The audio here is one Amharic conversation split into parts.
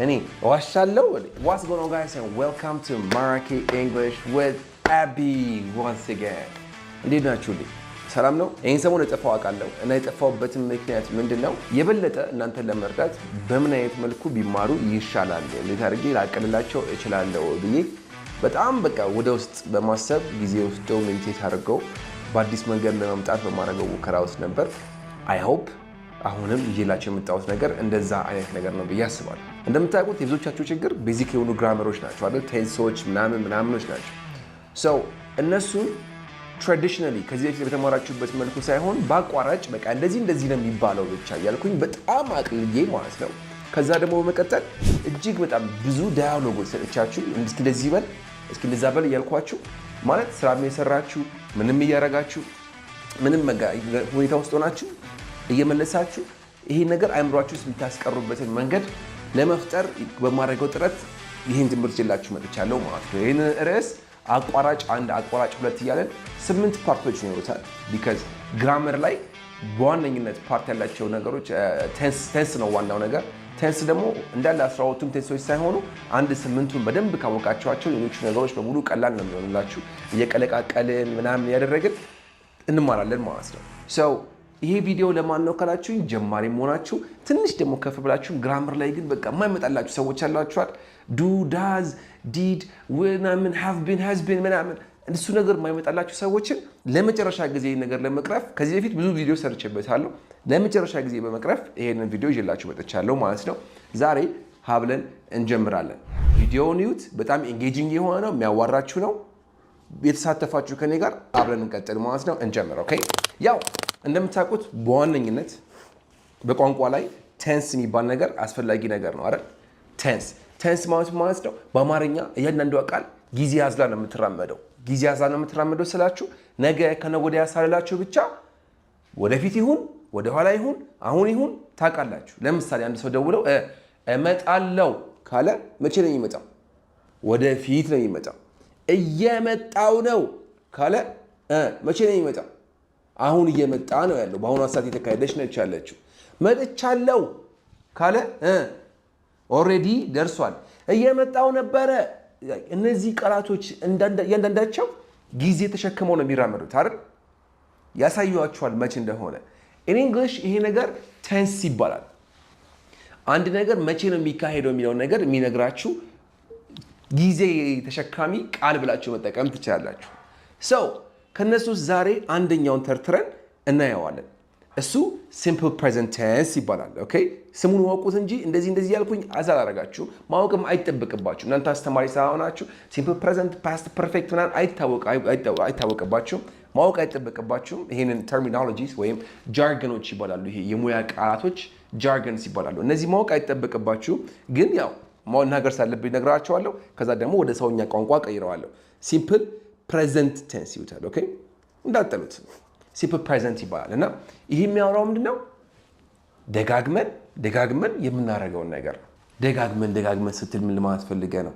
እኔ ዋሻለሁ What's going on guys and welcome to Maraki English with Abby once again እንዴት ናችሁልኝ ሰላም ነው ይሄን ሰሞን የጠፋው አቃለሁ እና የጠፋውበትን ምክንያት ምንድነው የበለጠ እናንተን ለመርዳት በምን አይነት መልኩ ቢማሩ ይሻላል እንዴት አድርጌ ላቀልላቸው እችላለሁ ብዬ በጣም በቃ ወደ ውስጥ በማሰብ ጊዜ ወስደው ሜዲቴት አድርገው በአዲስ መንገድ ለመምጣት በማድረገው ሙከራ ውስጥ ነበር I hope አሁንም ይዤላችሁ የምጣውት ነገር እንደዛ አይነት ነገር ነው በያስባል እንደምታውቁት የብዙዎቻችሁ ችግር ቤዚክ የሆኑ ግራመሮች ናቸው አይደል ቴንሶች ምናምኖች ናቸው so እነሱ traditionally ከዚህ በፊት በተማራችሁበት መልኩ ሳይሆን ባቋራጭ በቃ እንደዚህ ነው የሚባለው ብቻ ያልኩኝ በጣም አቅልዬ ማለት ነው ከዛ ደግሞ በመቀጠል እጅግ በጣም ብዙ ዳያሎጎች ሰጥቻችሁ እስኪ እንደዚህ በል እስኪ እንደዛ በል ያልኳችሁ ማለት ስራም የሰራችሁ ምንም እያረጋችሁ ምንም ሁኔታ ውስጥ ሆናችሁ እየመለሳችሁ ይሄ ነገር አይምሯችሁ ውስጥ የምታስቀሩበትን መንገድ ለመፍጠር በማድረገው ጥረት ይሄን ትምህርት ይላችሁ መጥቻለሁ ማለት ነው ይሄን ርዕስ አቋራጭ አንድ አቋራጭ ሁለት እያለን 8 ፓርቶች ይኖሩታል because grammar ላይ በዋነኝነት ፓርት ያላቸው ነገሮች ቴንስ ነው ዋናው ነገር ቴንስ ደግሞ እንዳለ 12ቱም ቴንሶች ሳይሆኑ አንድ 8ቱን በደንብ ካወቃችኋቸው ሌሎች ነገሮች በሙሉ ቀላል ነው የሚሆኑላችሁ እየቀለቃቀልን ምናምን ያደረግን እንማራለን ማለት ነው so ይሄ ቪዲዮ ለማን ነው ካላችሁኝ ጀማሪ መሆናችሁ ትንሽ ደግሞ ከፍ ብላችሁ ግራመር ላይ ግን በቃ የማይመጣላችሁ ሰዎች አላችኋል do does did when have been has been ምናምን እሱ ነገር የማይመጣላችሁ ሰዎችን ለመጨረሻ ጊዜ ነገር ለመቅረፍ ከዚህ በፊት ብዙ ቪዲዮ ሰርቼበታለሁ ለመጨረሻ ጊዜ በመቅረፍ ይሄንን ቪዲዮ ይዤላችሁ መጥቻለሁ ማለት ነው ዛሬ ሀብለን እንጀምራለን ቪዲዮውን ይዩት በጣም ኤንጌጂንግ የሆነ ነው የሚያዋራችሁ ነው የተሳተፋችሁ ከኔ ጋር አብረን እንቀጥል ማለት ነው እንጀምር ኦኬ ያው እንደምታውቁት በዋነኝነት በቋንቋ ላይ ቴንስ የሚባል ነገር አስፈላጊ ነገር ነው አይደል ቴንስ ማለት ነው በአማርኛ እያንዳንዱ ቃል ጊዜ ያዝላ ነው የምትራመደው ስላችሁ ነገ ከነገ ወዲያ ያሳልላችሁ ብቻ ወደፊት ይሁን ወደ ኋላ ይሁን አሁን ይሁን ታውቃላችሁ ለምሳሌ አንድ ሰው ደውለው እመጣለሁ ካለ መቼ ነው የሚመጣው ወደፊት ነው የሚመጣው እየመጣው ነው ካለ መቼ ነው የሚመጣው አሁን እየመጣ ነው ያለው በአሁኑ ሰዓት የተካሄደች ነች ያለችው መጥቻለሁ ካለ ኦሬዲ ደርሷል እየመጣው ነበረ እነዚህ ቃላቶች እያንዳንዳቸው ጊዜ ተሸክመው ነው የሚራመዱት አይደል ያሳዩዋችኋል መቼ እንደሆነ in English ይሄ ነገር ቴንስ ይባላል አንድ ነገር መቼ ነው የሚካሄደው የሚለው ነገር የሚነግራችሁ ጊዜ ተሸካሚ ቃል ብላችሁ መጠቀም ትችላላችሁ so ከነሱ ዛሬ አንደኛውን ተርትረን እናየዋለን እሱ simple present tense ይባላል ኦኬ ስሙን ወቁት እንጂ እንደዚህ ያልኩኝ አዛል አረጋችሁ ማወቅም አይተበቅባችሁ እናንተ አስተማሪ ሳይሆናችሁ simple present past perfect ምናምን አይታወቅባችሁ ማወቅ አይተበቅባችሁ ይሄንን terminologies ወይም jargons ይባላሉ ይሄ የሙያ ቃላቶች jargons ይባላሉ እነዚህ ማወቅ አይተበቅባችሁ ግን ያው መናገር ሳለብኝ ነግራችኋለሁ ከዛ ደግሞ ወደ ሰውኛ ቋንቋ ቀይረዋለሁ simple present tense ይውታል ኦኬ እንዳጠሉት simple present ይባላል እና ይሄ የሚያወራው ምንድነው ደጋግመን የምናረጋውን ነገር ደጋግመን ስትል ምን ለማለት ፈልገህ ነው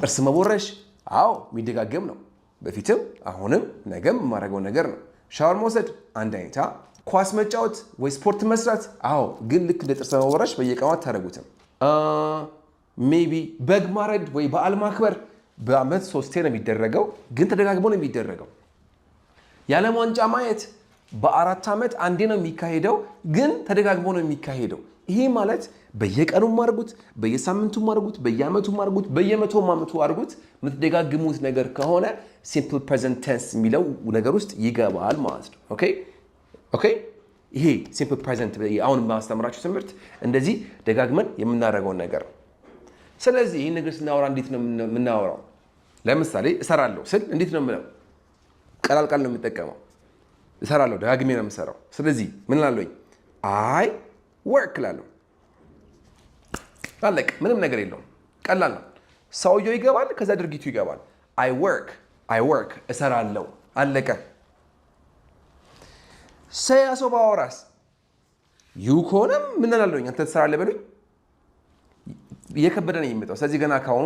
ጥርስ መቦረሽ አዎ የሚደጋገም ነው በፊትም አሁንም ነገም የማረጋው ነገር ነው ሻወር መውሰድ አንድ አይነት ኳስ መጫወት ወይ ስፖርት መስራት አዎ ግን ልክ እንደ ጥርስ መቦረሽ በየቀኑ አታረጉትም ሜቢ በግ ማረድ ወይ በዓል ማክበር በአመት 3 ነው የሚደረገው ግን ተደጋግሞ ነው የሚደረገው የዓለም ዋንጫ ማየት በ4 አመት አንዴ ነው የሚካሄደው ግን ተደጋግሞ ነው የሚካሄደው ይሄ ማለት በየቀኑ ማርጉት በየሳምንቱ ማርጉት በየአመቱ ማርጉት በየመቶ ዓመቱ አርጉት የምትደጋግሙት ነገር ከሆነ simple present tense የሚለው ነገር ውስጥ ይገባል ማለት ነው ኦኬ ይሄ simple present አሁን ማስተምራችሁ ትምህርት እንደዚህ ደጋግመን የምናደርገው ነገር ስለዚህ ይሄን ነገር ስናወራ እንዴት ነው የምናወራው ለምሳሌ እሰራለሁ ስል እንዴት ነው የምለው ቀላል ቃል ነው የምጠቀመው እሰራለሁ ደጋግሜ ነው የምሰራው ስለዚህ ምን ላለኝ I work ላለሁ አለቀ ምንም ነገር የለውም ቀላል ነው ሰውየው ይገባል ከዛ ድርጊቱ ይገባል I work እሰራለሁ አለቀ ሰያሶ ባወራስ you ከሆነም ምን ላለኝ አንተ ትሰራለህ በሉኝ የከበደ ነው የሚመጣው ስለዚህ ገና ካሁኑ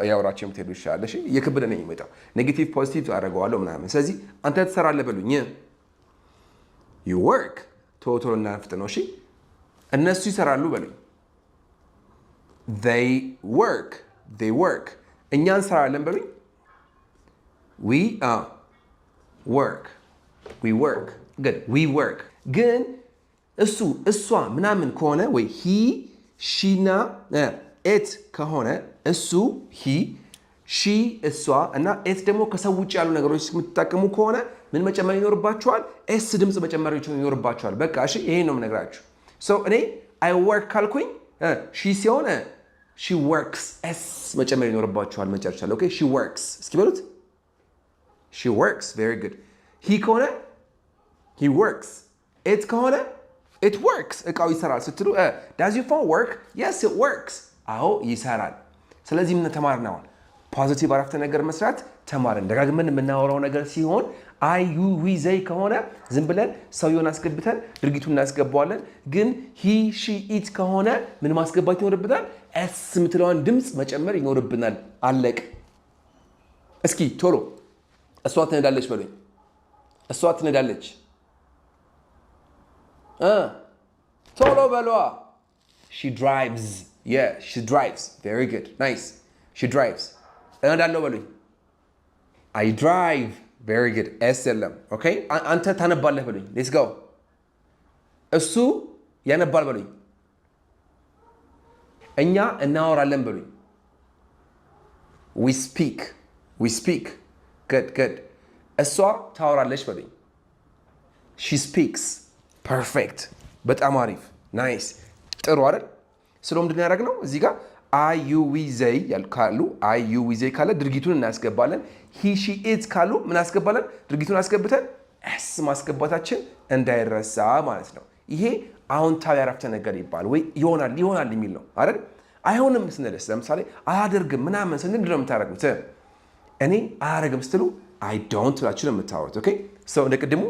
ያወራችሁ የምትሄዱ ይሻላል እሺ የከበደ ነው የሚመጣው ኔጌቲቭ ፖዚቲቭ አደረገዋለሁ ምናምን ስለዚህ አንተ ትሰራለህ በሉኝ you work ቶሎ እናፍጥ ነው እሺ እነሱ ይሰራሉ በሉኝ they work they work እኛ እንሰራለን በሉኝ we work good we work ግን እሷ ምናምን ከሆነ ወይ he she ና it ከሆነ እሱ he she እሷ እና it ደግሞ ከሰው ውጭ ያሉ ነገሮች የምትጠቀሙ ከሆነ ምን መጨመር ይኖርባችኋል s ድምጽ መጨመር ይኖርባችኋል በቃ እሺ ይሄን ነው የምነግራችሁ so እኔ I work ካልኩኝ she ሲሆን she works s መጨመር ይኖርባችኋል መጨረሻ ላይ okay she works እስኪ በሉት she works very good he ከሆነ he works it ከሆነ it works እቃው ይሰራል ስትሉ does your phone work yes it works አዎ ይሰራል ስለዚህ ምን ተማርናል ፖዚቲቭ አረፍተ ነገር መስራት ተማርን ደጋግመን የምናወራው ነገር ሲሆን I you we they ከሆነ ዝም ብለን ሰውየውን አስገብተን ድርጊቱን እናስገባዋለን ግን he she it ከሆነ ምን ማስገባት ይኖርብናል s ምትለዋን ድምጽ መጨመር ይኖርብናል አለቅ እስኪ ቶሎ እሷ ትነዳለች በሉኝ እሷ ትነዳለች ቶሎ በሏ she drives yeah she drives very good nice she drives እነዳለሁ በሉኝ I drive very good s የለም okay አንተ ታነባለህ በሉኝ let's go እሱ ያነባል በሉኝ እኛ እናወራለን በሉኝ we speak good እሷ ታወራለች በሉኝ she speaks perfect በጣም አሪፍ nice ጥሩ አይደል ስለ ምንድን ያደረግነው እዚህ ጋር I you we they ካሉ I you we they ካለ ድርጊቱን እናስገባለን he she it ካሉ ምን አስገባለን ድርጊቱን አስገብተን s ማስገባታችን እንዳይረሳ ማለት ነው ይሄ አዎንታዊ አረፍተ ነገር ይባላል ወይ ይሆናል የሚል ነው አይደል አይሆንም ስንልስ ለምሳሌ አያደርግም ምናምን ስንል ምንድነው የምታደርጉት እኔ አያደርግም ስትሉ I don't ብላችሁ ነው የምታወሩት okay so እንደ ቅድሙ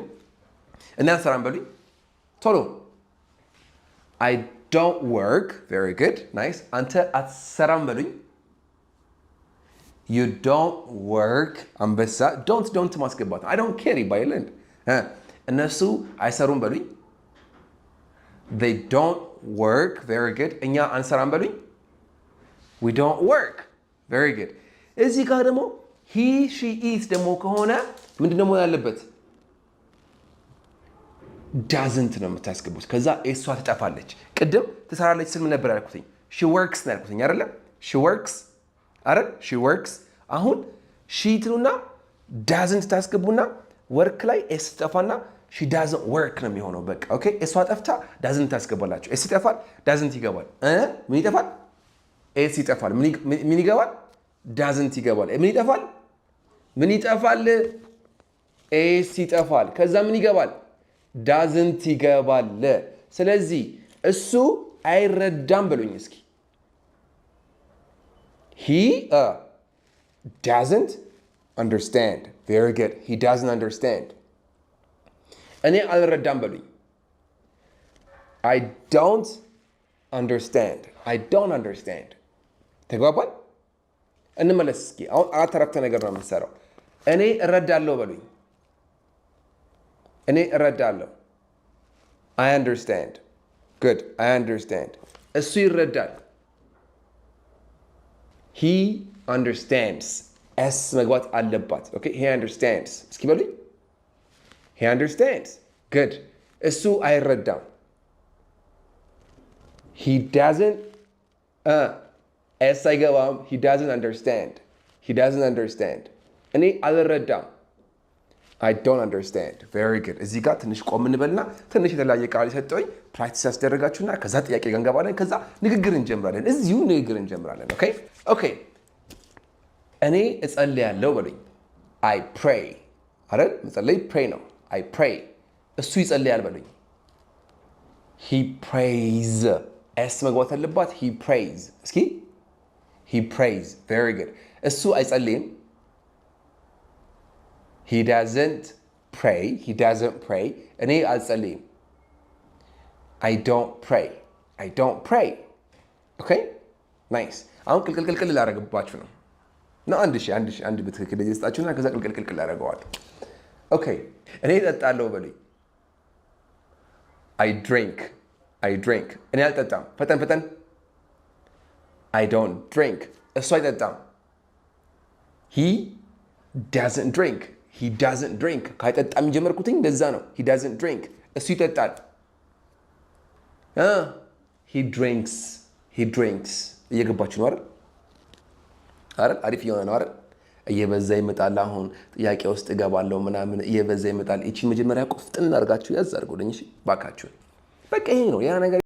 እናንሰራን በሉኝ ቶሎ I don't work very good nice አንተ አትሰራም በሉኝ you don't work አንበሳ don't ማስገባት I don't care ይባይልን እነሱ አይሰሩም በሉኝ they don't work very good እኛ አንሰራም በሉኝ we don't work very good እዚህ ጋር ደግሞ he she it ደግሞ ከሆነ ምንድነው መሆን ያለበት doesn't ነው የምታስገቡት ከዛ እሷ ትጠፋለች ቅድም ትሰራለች ስል ምን ነበር ያልኩትኝ she works ነው ያልኩትኝ አይደለ she works አይደል she works አሁን she ትሉና doesn't ታስገቡና work ላይ s ትጠፋና she doesn't work ነው የሚሆነው በቃ ኦኬ እሷ ጠፍታ doesn't ታስገባላችሁ s ይጠፋል doesn't ይገባል ምን ይጠፋል s ይጠፋል ምን ይገባል doesn't ይገባል ምን ይጠፋል s ይጠፋል ከዛ ምን ይገባል doesn't ይገባል ስለዚህ እሱ አይረዳም በሉኝ እስኪ he doesn't understand very good he doesn't understand እኔ አልረዳም በሉኝ I don't understand ተግባባን እንመለስ እስኪ አሁን አራት አረፍተ ነገር ነው የምንሰራው እኔ እረዳለሁ በሉኝ እኔ እረዳለሁ I understand good I understand እሱ ይረዳል he understands s መግባት አለባት okay he understands እስኪ በሉኝ he understands good እሱ አይረዳም he doesn't s አይገባም he doesn't understand እኔ አልረዳም I don't understand very good እዚህ ጋር ትንሽ ቆም እንበልና ትንሽ የተለያየ ቃል ሰጠኝ ፕራክቲስ ያስደረጋችሁና ከዛ ጥያቄ ጋር እንገባለን ከዛ ንግግር እንጀምራለን እዚሁ ንግግር እንጀምራለን okay እኔ እጸልያለሁ በሉኝ I pray አይደል መጸለይ pray ነው I pray እሱ ይጸልያል በሉኝ he prays s መግባት አለባት he prays እስኪ he prays very good እሱ አይጸልይም he doesn't pray እኔ አልጸልይም I don't pray okay nice አሁን ቅልቅል ላደርግባችሁ ነው እና አንድ በትክክል እየሰጣችሁና ከዛ ቅልቅል አደርገዋለሁ okay እኔ እጠጣለሁ በሉኝ I drink እኔ አልጠጣም ፈጠን I don't drink. እሱ አይጠጣም። He doesn't drink. He doesn't drink. ካይጠጣም ጀመርኩትኝ እንደዛ ነው። He doesn't drink. እሱ ይጠጣል። He drinks. He drinks. እየገባችሁ ነው አይደል? አሪፍ እየሆነ ነው አይደል? እየበዛ ይመጣል። አሁን ጥያቄ ውስጥ እገባለሁ ምናምን እየበዛ ይመጣል። እቺ መጀመሪያ ቆፍጥን አድርጋችሁ ያዝ አድርጉልኝ እሺ ባካችሁ። በቃ ይሄ ነው ያ ነገር